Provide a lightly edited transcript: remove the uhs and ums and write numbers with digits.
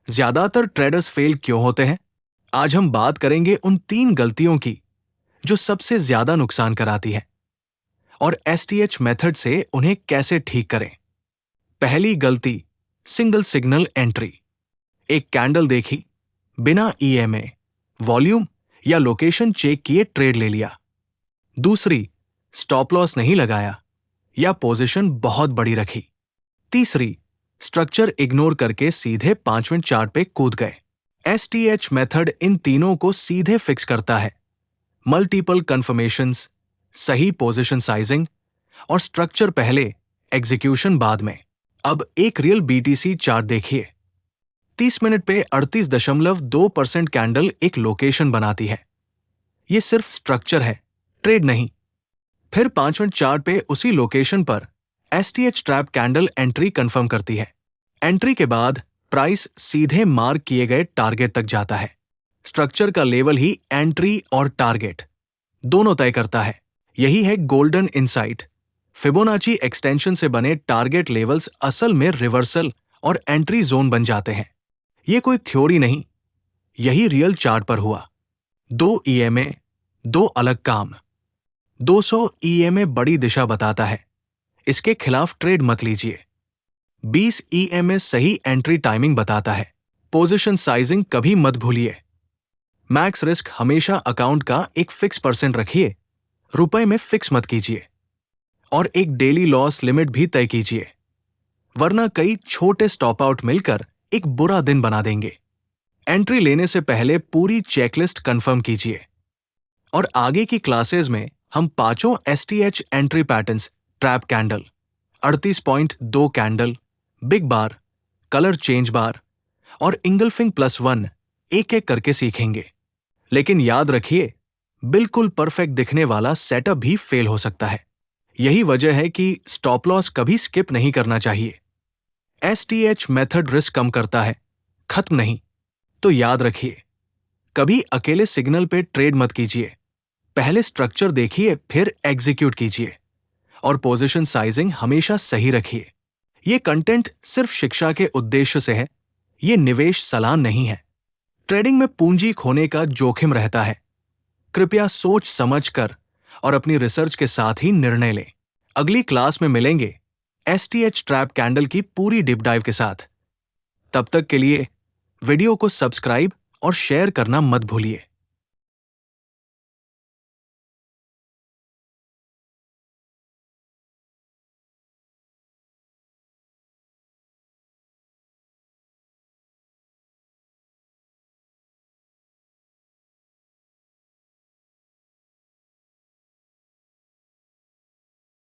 ज्यादातर traders fail क्यों होते हैं? आज हम बात करेंगे उन 3 गलतियों की जो सबसे ज्यादा नुकसान कराती हैं और एसटीएच मेथड से उन्हें कैसे ठीक करें। पहली गलती, सिंगल सिग्नल एंट्री। एक कैंडल देखी, बिना ईएमए, वॉल्यूम या लोकेशन चेक किए ट्रेड ले लिया। दूसरी, स्टॉप लॉस नहीं लगाया या पोजीशन बहुत बड़ी रखी। तीसरी, स्ट्रक्चर इग्नोर करके सीधे 5 मिनट चार्ट पे कूद गए। एसटीएच मेथड इन तीनों को सीधे फिक्स करता है। मल्टीपल कंफर्मेशंस, सही पोजीशन साइजिंग और स्ट्रक्चर पहले, एग्जीक्यूशन बाद में। अब एक रियल बीटीसी चार्ट देखिए। 30 मिनट पे 38.2% कैंडल एक लोकेशन बनाती है। ये सिर्फ स्ट्रक्चर है, ट्रेड नहीं। फिर 5 मिनट चार्ट पे उसी लोकेशन पर STH trap candle entry confirm करती है। एंट्री के बाद प्राइस सीधे मार्क किए गए टारगेट तक जाता है। स्ट्रक्चर का लेवल ही एंट्री और टारगेट दोनों तय करता है। यही है गोल्डन इनसाइट। फिबोनाची एक्सटेंशन से बने टारगेट लेवल्स असल में रिवर्सल और एंट्री जोन बन जाते हैं। ये कोई थ्योरी नहीं, यही रियल चार्ट पर हुआ। 2 ईएमए, 2 अलग काम। 200 ईएमए बड़ी दिशा बताता है, इसके खिलाफ ट्रेड मत लीजिए। 20 ईएमए सही एंट्री टाइमिंग बताता है। पोजीशन साइजिंग कभी मत भूलिए। मैक्स रिस्क हमेशा अकाउंट का एक फिक्स % रखिए, रुपए में फिक्स मत कीजिए। और एक डेली लॉस लिमिट भी तय कीजिए, वरना कई छोटे स्टॉप आउट मिलकर एक बुरा दिन बना देंगे। एंट्री लेने से पहले पूरी चेकलिस्ट कंफर्म कीजिए। और आगे की क्लासेस में हम पांचों STH entry patterns, trap candle, 38.2 candle, big bar, colour change bar और इंगल्फिंग +1 एक एक करके सीखेंगे। लेकिन याद रखिए, बिल्कुल परफेक्ट दिखने वाला सेटअप भी फेल हो सकता है। यही वजह है कि स्टॉप लॉस कभी स्किप नहीं करना चाहिए। एसटीएच मेथड रिस्क कम करता है, खत्म नहीं। तो याद रखिए, कभी अकेले सिग्नल पे ट्रेड मत कीजिए। पहले स्ट्रक्चर देखिए, फिर एग्जीक्यूट कीजिए और पोजीशन साइजिंग हमेशा सही रखिए। ये कंटेंट सिर्फ शिक्षा के उद्देश्य से है, ये निवेश सलाह नहीं है। ट्रेडिंग में पूंजी खोने का जोखिम रहता है। कृपया सोच समझ कर और अपनी रिसर्च के साथ ही निर्णय लें। अगली क्लास में मिलेंगे एसटीएच ट्रैप कैंडल की पूरी डीप डाइव के साथ। तब तक के लिए वीडियो को सब्सक्राइब और शेयर करना मत भूलिए।